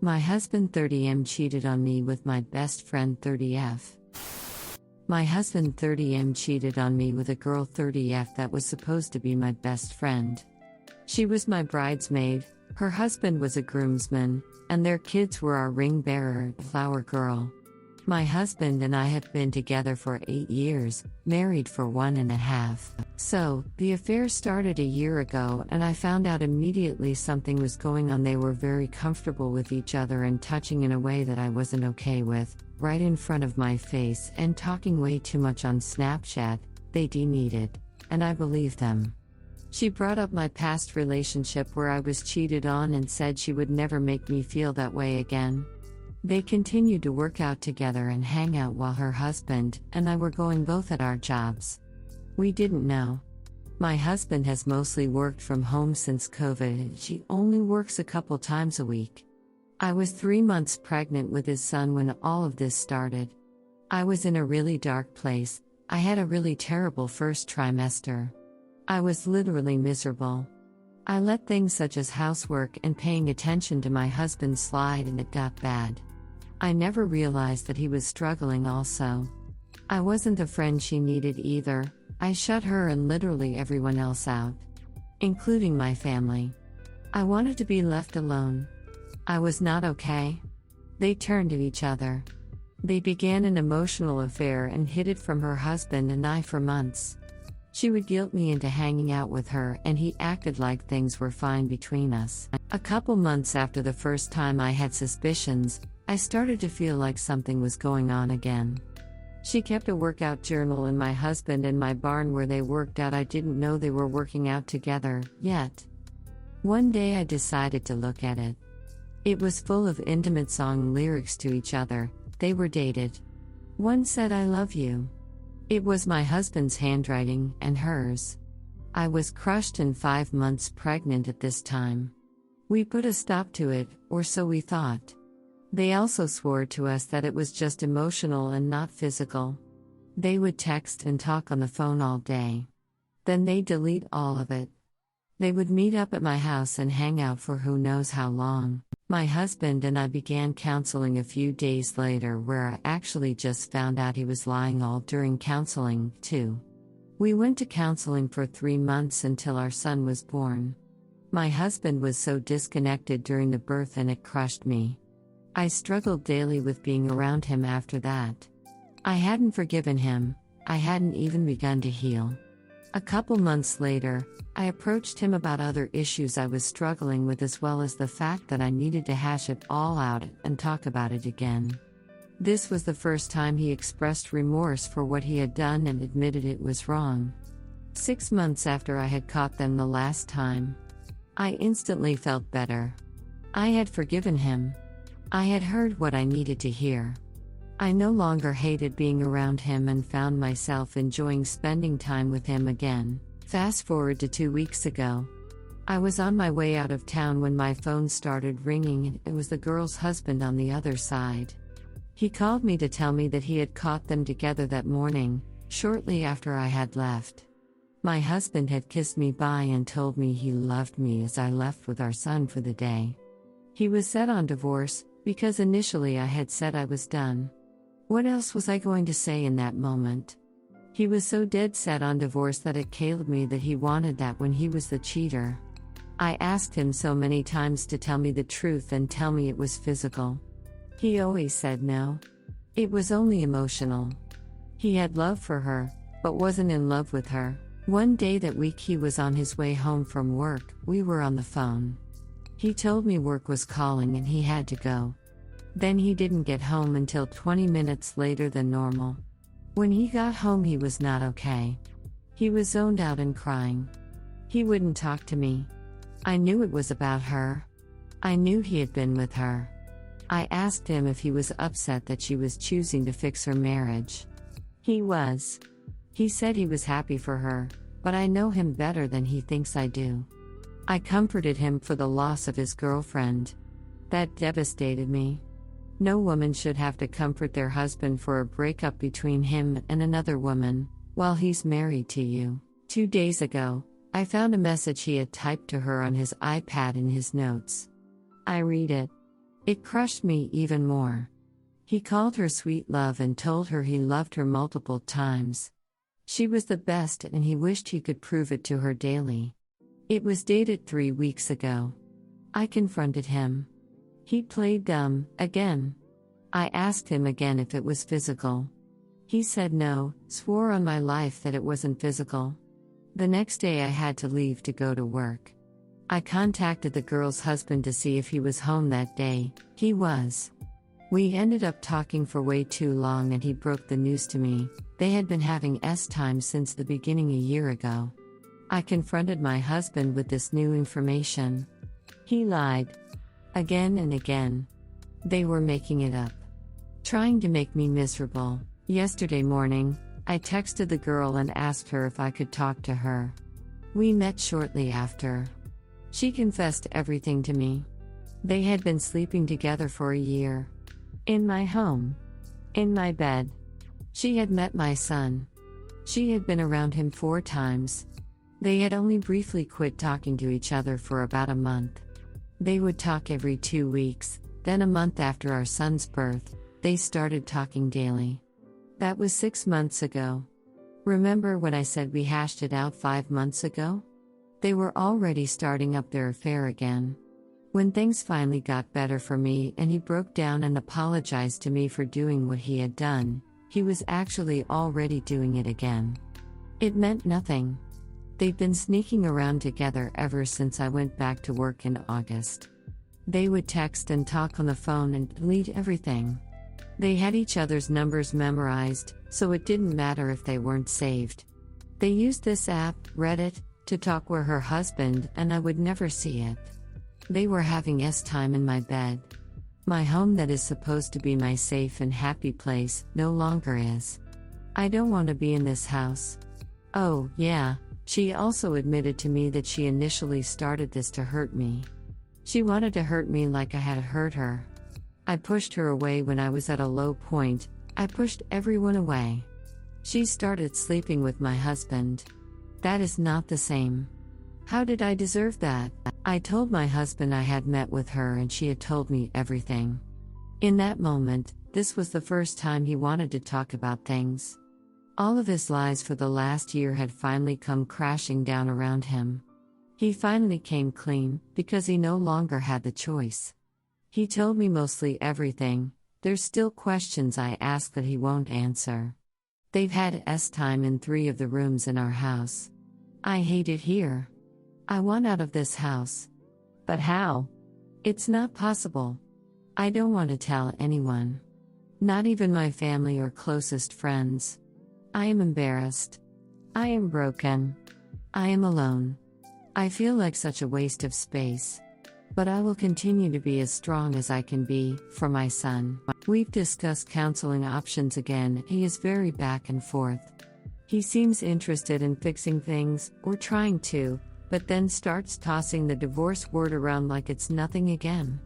My husband 30M cheated on me with my best friend 30F. My husband 30M cheated on me with a girl 30F that was supposed to be my best friend. She was my bridesmaid, her husband was a groomsman, and their kids were our ring bearer, flower girl. My husband and I have been together for 8 years, married for 1.5. So, the affair started a year ago and I found out immediately something was going on. They were very comfortable with each other and touching in a way that I wasn't okay with, right in front of my face, and talking way too much on Snapchat. They demeaned it, and I believed them. She brought up my past relationship where I was cheated on and said she would never make me feel that way again. They continued to work out together and hang out while her husband and I were going both at our jobs. We didn't know. My husband has mostly worked from home since COVID and she only works a couple times a week. I was 3 months pregnant with his son when all of this started. I was in a really dark place. I had a really terrible first trimester. I was literally miserable. I let things such as housework and paying attention to my husband slide and it got bad. I never realized that he was struggling also. I wasn't the friend she needed either. I shut her and literally everyone else out, including my family. I wanted to be left alone. I was not okay. They turned to each other. They began an emotional affair and hid it from her husband and I for months. She would guilt me into hanging out with her and he acted like things were fine between us. A couple months after the first time I had suspicions, I started to feel like something was going on again. She kept a workout journal in my husband and my barn where they worked out. I didn't know they were working out together, yet. One day I decided to look at it. It was full of intimate song lyrics to each other. They were dated. One said I love you. It was my husband's handwriting and hers. I was crushed and 5 months pregnant at this time. We put a stop to it, or so we thought. They also swore to us that it was just emotional and not physical. They would text and talk on the phone all day. Then they'd delete all of it. They would meet up at my house and hang out for who knows how long. My husband and I began counseling a few days later, where I actually just found out he was lying all during counseling, too. We went to counseling for 3 months until our son was born. My husband was so disconnected during the birth and it crushed me. I struggled daily with being around him after that. I hadn't forgiven him, I hadn't even begun to heal. A couple months later, I approached him about other issues I was struggling with, as well as the fact that I needed to hash it all out and talk about it again. This was the first time he expressed remorse for what he had done and admitted it was wrong. 6 months after I had caught them the last time, I instantly felt better. I had forgiven him. I had heard what I needed to hear. I no longer hated being around him and found myself enjoying spending time with him again. Fast forward to 2 weeks ago. I was on my way out of town when my phone started ringing and it was the girl's husband on the other side. He called me to tell me that he had caught them together that morning, shortly after I had left. My husband had kissed me bye and told me he loved me as I left with our son for the day. He was set on divorce, because initially I had said I was done. What else was I going to say in that moment? He was so dead set on divorce that it killed me that he wanted that when he was the cheater. I asked him so many times to tell me the truth and tell me it was physical. He always said no. It was only emotional. He had love for her, but wasn't in love with her. One day that week he was on his way home from work. We were on the phone. He told me work was calling and he had to go. Then he didn't get home until 20 minutes later than normal. When he got home he was not okay. He was zoned out and crying. He wouldn't talk to me. I knew it was about her. I knew he had been with her. I asked him if he was upset that she was choosing to fix her marriage. He was. He said he was happy for her, but I know him better than he thinks I do. I comforted him for the loss of his girlfriend. That devastated me. No woman should have to comfort their husband for a breakup between him and another woman, while he's married to you. 2 days ago, I found a message he had typed to her on his iPad in his notes. I read it. It crushed me even more. He called her sweet love and told her he loved her multiple times. She was the best and he wished he could prove it to her daily. It was dated 3 weeks ago. I confronted him. He played dumb, again. I asked him again if it was physical. He said no, swore on my life that it wasn't physical. The next day I had to leave to go to work. I contacted the girl's husband to see if he was home that day. He was. We ended up talking for way too long and he broke the news to me. They had been having S-time since the beginning a year ago. I confronted my husband with this new information. He lied. Again and again. They were making it up. Trying to make me miserable. Yesterday morning, I texted the girl and asked her if I could talk to her. We met shortly after. She confessed everything to me. They had been sleeping together for a year. In my home. In my bed. She had met my son. She had been around him 4 times. They had only briefly quit talking to each other for about a month. They would talk every 2 weeks, then a month after our son's birth, they started talking daily. That was 6 months ago. Remember when I said we hashed it out 5 months ago? They were already starting up their affair again. When things finally got better for me and he broke down and apologized to me for doing what he had done, he was actually already doing it again. It meant nothing. They'd been sneaking around together ever since I went back to work in August. They would text and talk on the phone and delete everything. They had each other's numbers memorized, so it didn't matter if they weren't saved. They used this app, Reddit, to talk where her husband and I would never see it. They were having S-time in my bed. My home that is supposed to be my safe and happy place, no longer is. I don't want to be in this house. Oh, yeah, she also admitted to me that she initially started this to hurt me. She wanted to hurt me like I had hurt her. I pushed her away when I was at a low point. I pushed everyone away. She started sleeping with my husband. That is not the same. How did I deserve that? I told my husband I had met with her and she had told me everything. In that moment, this was the first time he wanted to talk about things. All of his lies for the last year had finally come crashing down around him. He finally came clean, because he no longer had the choice. He told me mostly everything. There's still questions I ask that he won't answer. They've had S-time in 3 of the rooms in our house. I hate it here. I want out of this house. But how? It's not possible. I don't want to tell anyone. Not even my family or closest friends. I am embarrassed. I am broken. I am alone. I feel like such a waste of space. But I will continue to be as strong as I can be, for my son. We've discussed counseling options again. He is very back and forth. He seems interested in fixing things, or trying to, but then starts tossing the divorce word around like it's nothing again.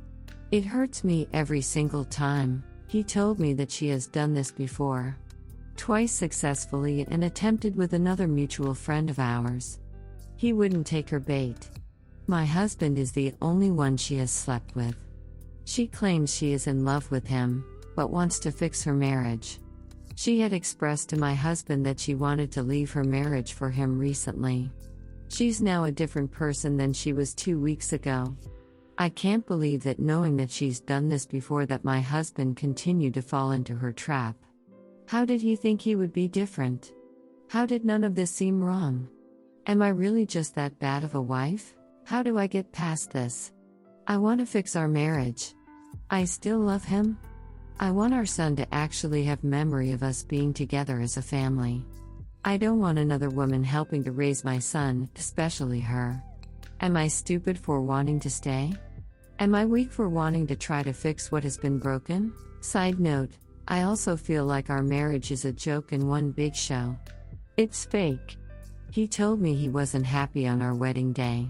It hurts me every single time. He told me that she has done this before. Twice successfully and attempted with another mutual friend of ours. He wouldn't take her bait. My husband is the only one she has slept with. She claims she is in love with him, but wants to fix her marriage. She had expressed to my husband that she wanted to leave her marriage for him recently. She's now a different person than she was 2 weeks ago. I can't believe that knowing that she's done this before that my husband continued to fall into her trap. How did he think he would be different? How did none of this seem wrong? Am I really just that bad of a wife? How do I get past this? I want to fix our marriage. I still love him. I want our son to actually have memory of us being together as a family. I don't want another woman helping to raise my son, especially her. Am I stupid for wanting to stay? Am I weak for wanting to try to fix what has been broken? Side note, I also feel like our marriage is a joke and one big show. It's fake. He told me he wasn't happy on our wedding day.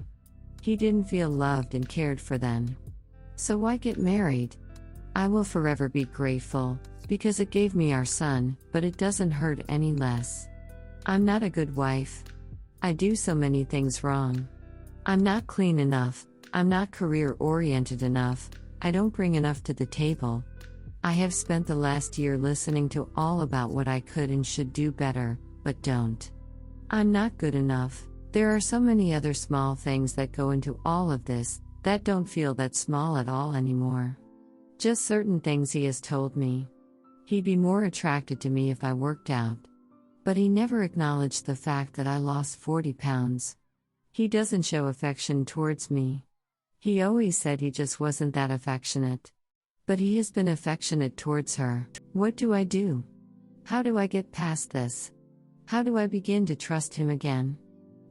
He didn't feel loved and cared for then. So why get married? I will forever be grateful, because it gave me our son, but it doesn't hurt any less. I'm not a good wife. I do so many things wrong. I'm not clean enough, I'm not career-oriented enough, I don't bring enough to the table. I have spent the last year listening to all about what I could and should do better, but don't. I'm not good enough. There are so many other small things that go into all of this that don't feel that small at all anymore. Just certain things he has told me. He'd be more attracted to me if I worked out. But he never acknowledged the fact that I lost 40 pounds. He doesn't show affection towards me. He always said he just wasn't that affectionate. But he has been affectionate towards her. What do I do? How do I get past this? How do I begin to trust him again?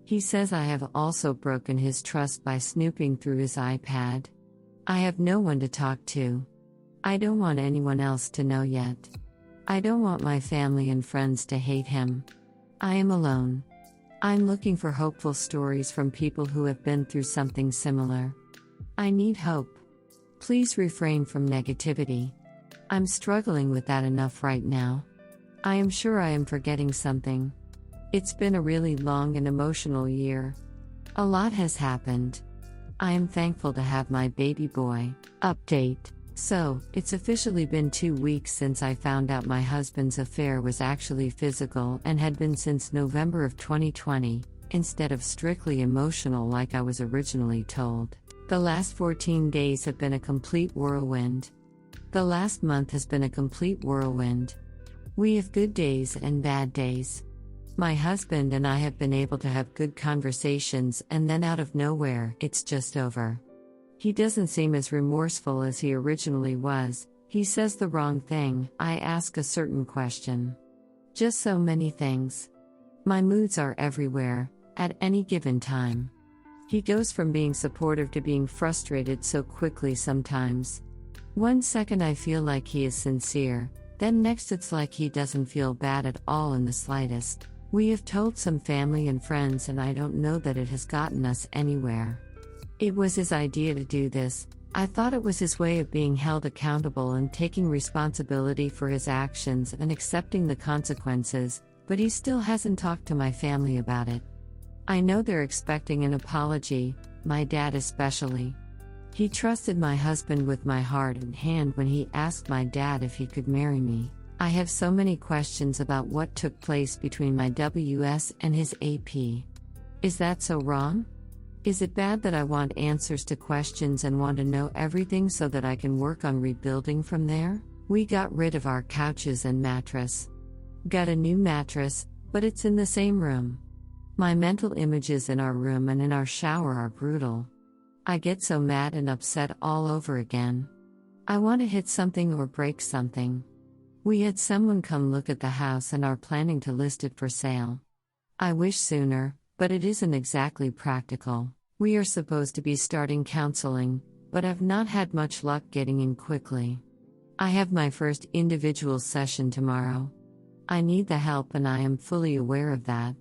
He says I have also broken his trust by snooping through his iPad. I have no one to talk to. I don't want anyone else to know yet. I don't want my family and friends to hate him. I am alone. I'm looking for hopeful stories from people who have been through something similar. I need hope. Please refrain from negativity. I'm struggling with that enough right now. I am sure I am forgetting something. It's been a really long and emotional year. A lot has happened. I am thankful to have my baby boy. Update. So, it's officially been 2 weeks since I found out my husband's affair was actually physical and had been since November of 2020, instead of strictly emotional like I was originally told. The last 14 days have been a complete whirlwind. The last month has been a complete whirlwind. We have good days and bad days. My husband and I have been able to have good conversations, and then out of nowhere, it's just over. He doesn't seem as remorseful as he originally was. He says the wrong thing, I ask a certain question. Just so many things. My moods are everywhere, at any given time. He goes from being supportive to being frustrated so quickly sometimes. 1 second I feel like he is sincere, then next it's like he doesn't feel bad at all in the slightest. We have told some family and friends, and I don't know that it has gotten us anywhere. It was his idea to do this. I thought it was his way of being held accountable and taking responsibility for his actions and accepting the consequences, but he still hasn't talked to my family about it. I know they're expecting an apology, my dad especially. He trusted my husband with my heart and hand when he asked my dad if he could marry me. I have so many questions about what took place between my WS and his AP. Is that so wrong? Is it bad that I want answers to questions and want to know everything so that I can work on rebuilding from there? We got rid of our couches and mattress. Got a new mattress, but it's in the same room. My mental images in our room and in our shower are brutal. I get so mad and upset all over again. I want to hit something or break something. We had someone come look at the house and are planning to list it for sale. I wish sooner, but it isn't exactly practical. We are supposed to be starting counseling, but have not had much luck getting in quickly. I have my first individual session tomorrow. I need the help, and I am fully aware of that.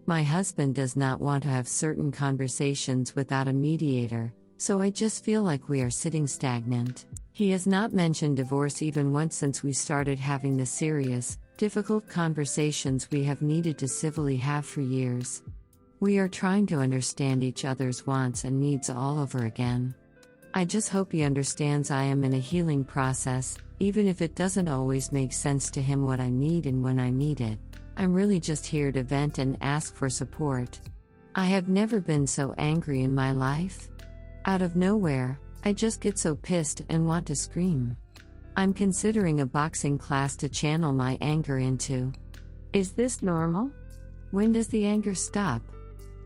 My husband does not want to have certain conversations without a mediator, so I just feel like we are sitting stagnant. He has not mentioned divorce even once since we started having the serious, difficult conversations we have needed to civilly have for years. We are trying to understand each other's wants and needs all over again. I just hope he understands I am in a healing process, even if it doesn't always make sense to him what I need and when I need it. I'm really just here to vent and ask for support. I have never been so angry in my life. Out of nowhere, I just get so pissed and want to scream. I'm considering a boxing class to channel my anger into. Is this normal? When does the anger stop?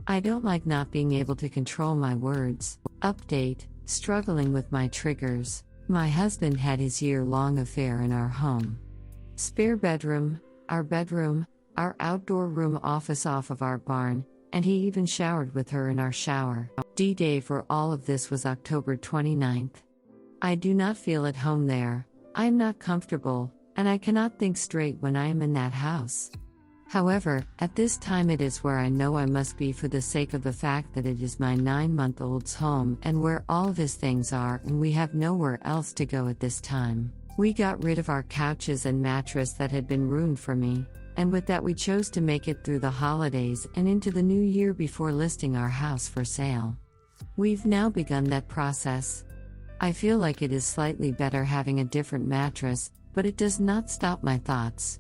I don't like not being able to control my words. Update, struggling with my triggers. My husband had his year-long affair in our home. Spare bedroom, our outdoor room office off of our barn, and he even showered with her in our shower. D-Day for all of this was October 29th. I do not feel at home there. I am not comfortable, and I cannot think straight when I am in that house. However, at this time it is where I know I must be for the sake of the fact that it is my 9-month-old's home and where all of his things are, and we have nowhere else to go at this time. We got rid of our couches and mattress that had been ruined for me, and with that we chose to make it through the holidays and into the new year before listing our house for sale. We've now begun that process. I feel like it is slightly better having a different mattress, but it does not stop my thoughts.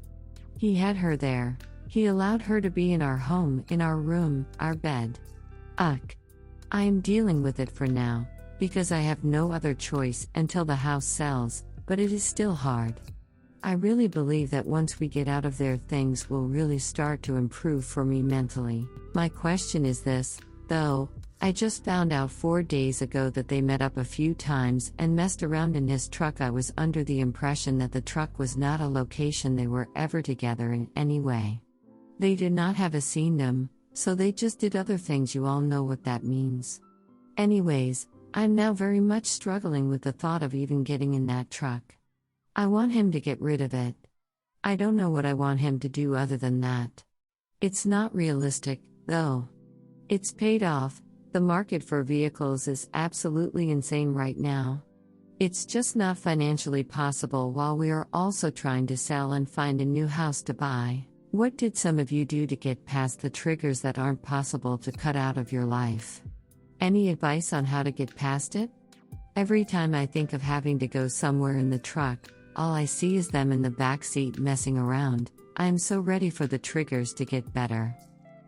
He had her there. He allowed her to be in our home, in our room, our bed. Ugh. I am dealing with it for now, because I have no other choice until the house sells, but it is still hard. I really believe that once we get out of there, things will really start to improve for me mentally. My question is this, though. I just found out 4 days ago that they met up a few times and messed around in his truck. I was under the impression that the truck was not a location they were ever together in any way. They did not have a seen them, so they just did other things. You all know what that means. Anyways, I'm now very much struggling with the thought of even getting in that truck. I want him to get rid of it. I don't know what I want him to do other than that. It's not realistic, though. It's paid off. The market for vehicles is absolutely insane right now. It's just not financially possible while we are also trying to sell and find a new house to buy. What did some of you do to get past the triggers that aren't possible to cut out of your life? Any advice on how to get past it? Every time I think of having to go somewhere in the truck, all I see is them in the back seat messing around. I am so ready for the triggers to get better.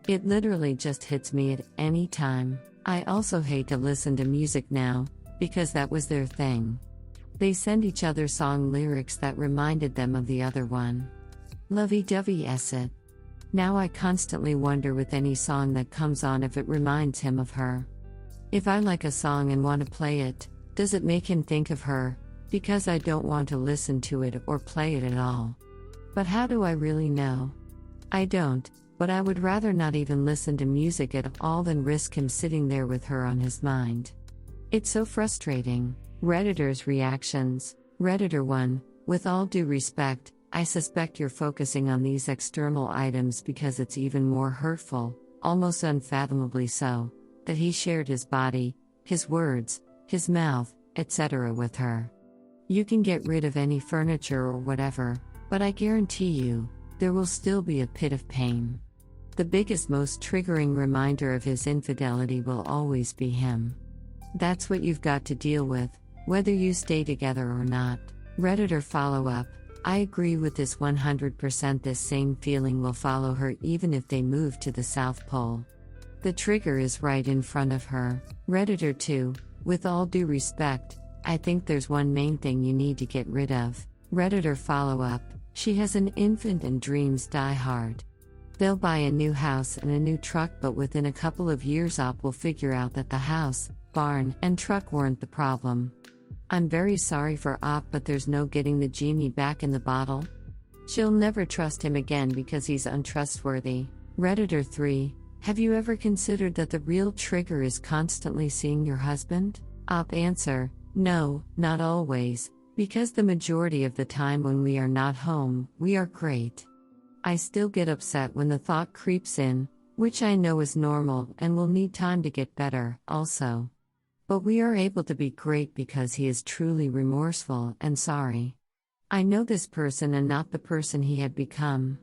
It literally just hits me at any time. I also hate to listen to music now, because that was their thing. They send each other song lyrics that reminded them of the other one. Lovey-dovey it. Now I constantly wonder with any song that comes on if it reminds him of her. If I like a song and want to play it, does it make him think of her? Because I don't want to listen to it or play it at all. But how do I really know? I don't. But I would rather not even listen to music at all than risk him sitting there with her on his mind. It's so frustrating. Redditor's reactions. Redditor 1, with all due respect, I suspect you're focusing on these external items because it's even more hurtful, almost unfathomably so, that he shared his body, his words, his mouth, etc. with her. You can get rid of any furniture or whatever, but I guarantee you, there will still be a pit of pain. The biggest, most triggering reminder of his infidelity will always be him. That's what you've got to deal with, whether you stay together or not. Redditor follow-up. I agree with this 100%. This same feeling will follow her even if they move to the South Pole. The trigger is right in front of her. Redditor 2, with all due respect, I think there's one main thing you need to get rid of. Redditor follow-up. She has an infant and dreams die hard. They'll buy a new house and a new truck, but within a couple of years Op will figure out that the house, barn, and truck weren't the problem. I'm very sorry for Op, but there's no getting the genie back in the bottle. She'll never trust him again because he's untrustworthy. Redditor 3, have you ever considered that the real trigger is constantly seeing your husband? Op answer, no, not always, because the majority of the time when we are not home, we are great. I still get upset when the thought creeps in, which I know is normal and will need time to get better, also. But we are able to be great because he is truly remorseful and sorry. I know this person and not the person he had become.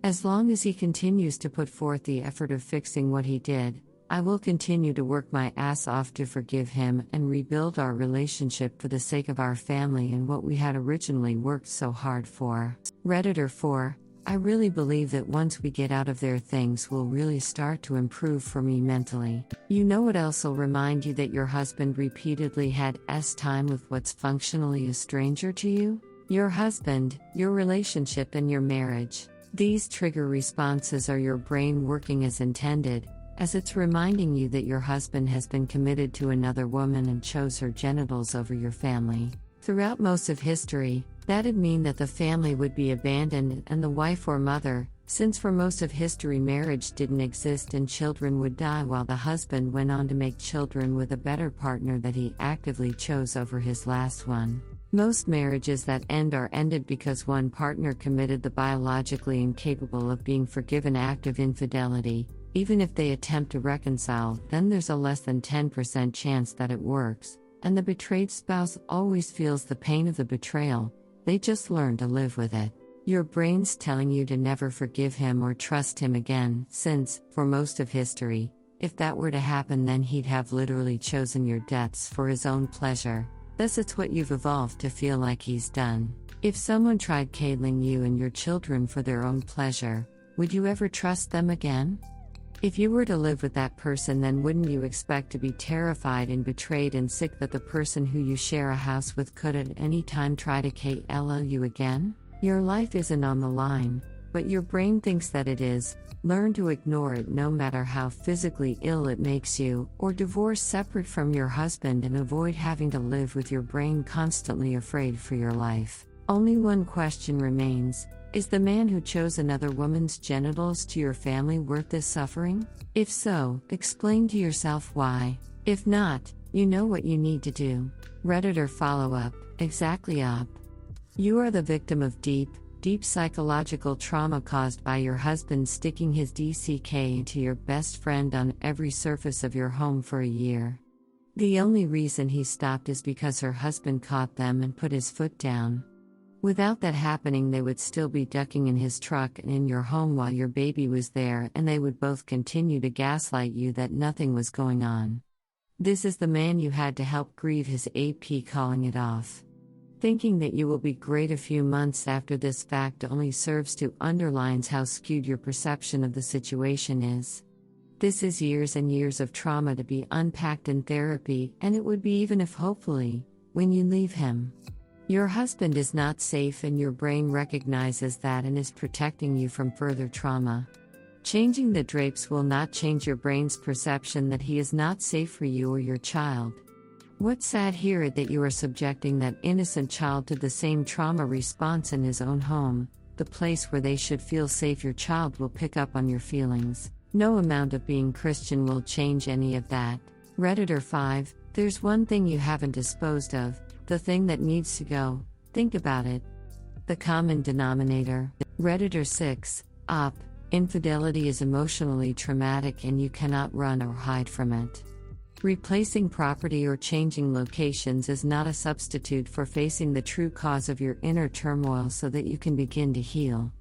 As long as he continues to put forth the effort of fixing what he did, I will continue to work my ass off to forgive him and rebuild our relationship for the sake of our family and what we had originally worked so hard for. Redditor 4, I really believe that once we get out of there, things will really start to improve for me mentally. You know what else will remind you that your husband repeatedly had time with what's functionally a stranger to you? Your husband, your relationship, and your marriage. These trigger responses are your brain working as intended, as it's reminding you that your husband has been committed to another woman and chose her genitals over your family. Throughout most of history, that'd mean that the family would be abandoned and the wife or mother, since for most of history marriage didn't exist and children would die while the husband went on to make children with a better partner that he actively chose over his last one. Most marriages that end are ended because one partner committed the biologically incapable of being forgiven act of infidelity. Even if they attempt to reconcile, then there's a less than 10% chance that it works, and the betrayed spouse always feels the pain of the betrayal. They just learn to live with it. Your brain's telling you to never forgive him or trust him again, since, for most of history, if that were to happen, then he'd have literally chosen your deaths for his own pleasure. Thus, it's what you've evolved to feel like he's done. If someone tried coddling you and your children for their own pleasure, would you ever trust them again? If you were to live with that person, then wouldn't you expect to be terrified and betrayed and sick that the person who you share a house with could at any time try to kill you again? Your life isn't on the line, but your brain thinks that it is. Learn to ignore it no matter how physically ill it makes you, or divorce separate from your husband and avoid having to live with your brain constantly afraid for your life. Only one question remains. Is the man who chose another woman's genitals to your family worth this suffering? If so, explain to yourself why. If not, you know what you need to do. Redditor follow-up, exactly op. You are the victim of deep psychological trauma caused by your husband sticking his DCK into your best friend on every surface of your home for a year. The only reason he stopped is because her husband caught them and put his foot down. Without that happening, they would still be ducking in his truck and in your home while your baby was there, and they would both continue to gaslight you that nothing was going on. This is the man you had to help grieve his AP calling it off. Thinking that you will be great a few months after this fact only serves to underlines how skewed your perception of the situation is. This is years and years of trauma to be unpacked in therapy, and it would be even if hopefully, when you leave him. Your husband is not safe, and your brain recognizes that and is protecting you from further trauma. Changing the drapes will not change your brain's perception that he is not safe for you or your child. What's sad here is that you are subjecting that innocent child to the same trauma response in his own home, the place where they should feel safe. Your child will pick up on your feelings. No amount of being Christian will change any of that. Redditor 5, there's one thing you haven't disposed of. The thing that needs to go. Think about it. The common denominator. Redditor 6. Op. Infidelity is emotionally traumatic and you cannot run or hide from it. Replacing property or changing locations is not a substitute for facing the true cause of your inner turmoil so that you can begin to heal.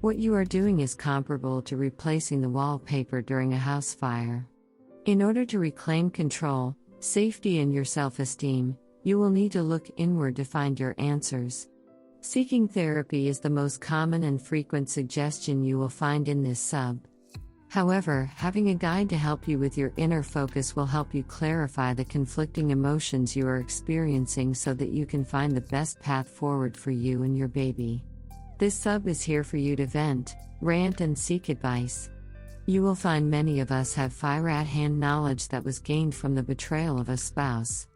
What you are doing is comparable to replacing the wallpaper during a house fire. In order to reclaim control, safety, and your self-esteem, you will need to look inward to find your answers. Seeking therapy is the most common and frequent suggestion you will find in this sub. However, having a guide to help you with your inner focus will help you clarify the conflicting emotions you are experiencing so that you can find the best path forward for you and your baby. This sub is here for you to vent, rant, and seek advice. You will find many of us have fire-at-hand knowledge that was gained from the betrayal of a spouse.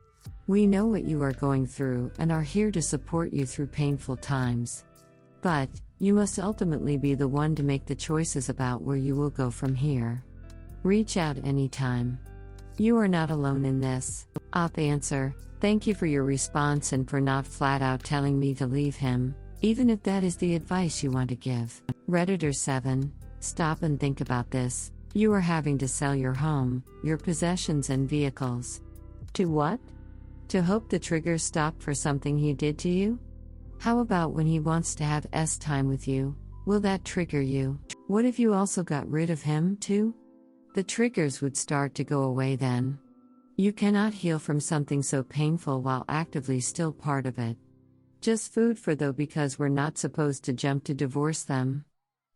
We know what you are going through and are here to support you through painful times. But, you must ultimately be the one to make the choices about where you will go from here. Reach out anytime. You are not alone in this. Op answer, thank you for your response and for not flat out telling me to leave him, even if that is the advice you want to give. Redditor 7, stop and think about this. You are having to sell your home, your possessions and vehicles. To what? To hope the triggers stop for something he did to you? How about when he wants to have time with you? Will that trigger you? What if you also got rid of him, too? The triggers would start to go away then. You cannot heal from something so painful while actively still part of it. Just food for thought, because we're not supposed to jump to divorce them.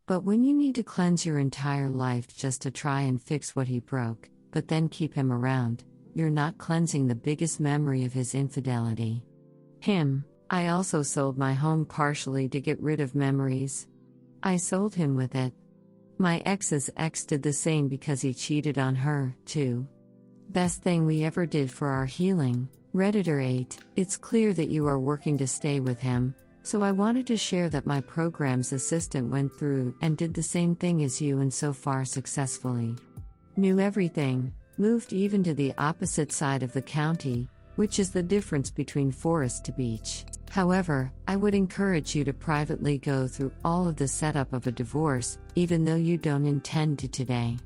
But when you need to cleanse your entire life just to try and fix what he broke, but then keep him around, you're not cleansing the biggest memory of his infidelity. Him. I also sold my home partially to get rid of memories. I sold him with it. My ex's ex did the same because he cheated on her, too. Best thing we ever did for our healing. Redditor 8, it's clear that you are working to stay with him, so I wanted to share that my program's assistant went through and did the same thing as you, and so far successfully. Knew everything, moved even to the opposite side of the county, which is the difference between forest to beach. However, I would encourage you to privately go through all of the setup of a divorce, even though you don't intend to today.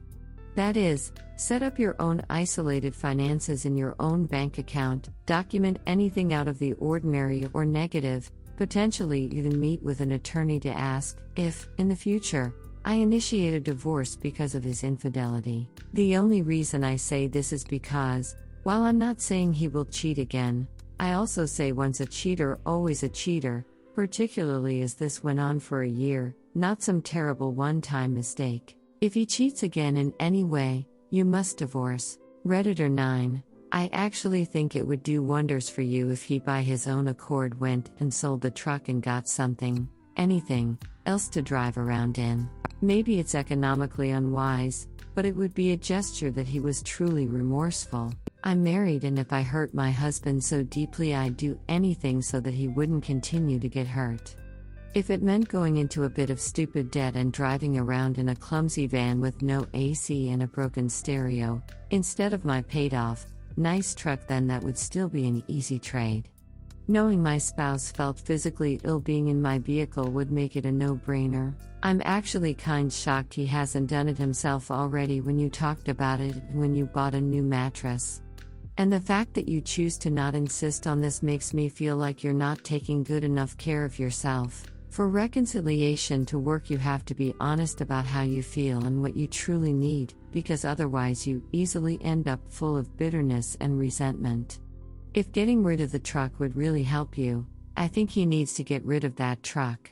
That is, set up your own isolated finances in your own bank account, document anything out of the ordinary or negative, potentially even meet with an attorney to ask if, in the future, I initiate a divorce because of his infidelity. The only reason I say this is because, while I'm not saying he will cheat again, I also say once a cheater, always a cheater, particularly as this went on for a year, not some terrible one-time mistake. If he cheats again in any way, you must divorce. Redditor 9. I actually think it would do wonders for you if he by his own accord went and sold the truck and got something, anything, else to drive around in. Maybe it's economically unwise, but it would be a gesture that he was truly remorseful. I'm married, and if I hurt my husband so deeply, I'd do anything so that he wouldn't continue to get hurt. If it meant going into a bit of stupid debt and driving around in a clumsy van with no AC and a broken stereo, instead of my paid-off, nice truck, then that would still be an easy trade. Knowing my spouse felt physically ill being in my vehicle would make it a no-brainer. I'm actually kind shocked he hasn't done it himself already when you talked about it when you bought a new mattress. And the fact that you choose to not insist on this makes me feel like you're not taking good enough care of yourself. For reconciliation to work, you have to be honest about how you feel and what you truly need, because otherwise you easily end up full of bitterness and resentment. If getting rid of the truck would really help you, I think he needs to get rid of that truck.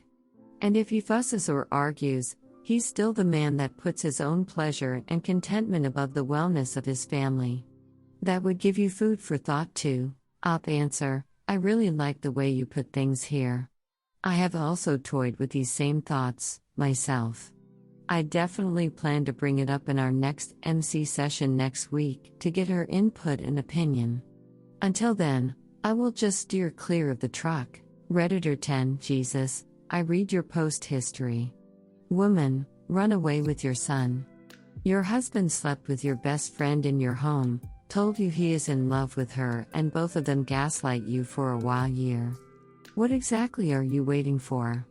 And if he fusses or argues, he's still the man that puts his own pleasure and contentment above the wellness of his family. That would give you food for thought too. Op answer: I really like the way you put things here. I have also toyed with these same thoughts, myself. I definitely plan to bring it up in our next MC session next week to get her input and opinion. Until then, I will just steer clear of the truck. Redditor 10. Jesus, I read your post history. Woman, run away with your son. Your husband slept with your best friend in your home, told you he is in love with her, and both of them gaslight you for a while year. What exactly are you waiting for?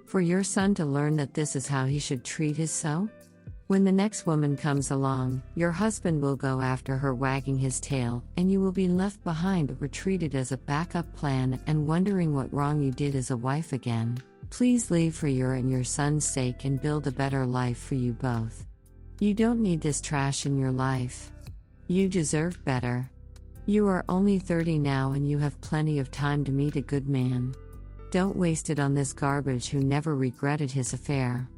For your son to learn that this is how he should treat his so? When the next woman comes along, your husband will go after her wagging his tail, and you will be left behind or treated as a backup plan and wondering what wrong you did as a wife again. Please leave for your and your son's sake and build a better life for you both. You don't need this trash in your life. You deserve better. You are only 30 now and you have plenty of time to meet a good man. Don't waste it on this garbage who never regretted his affair.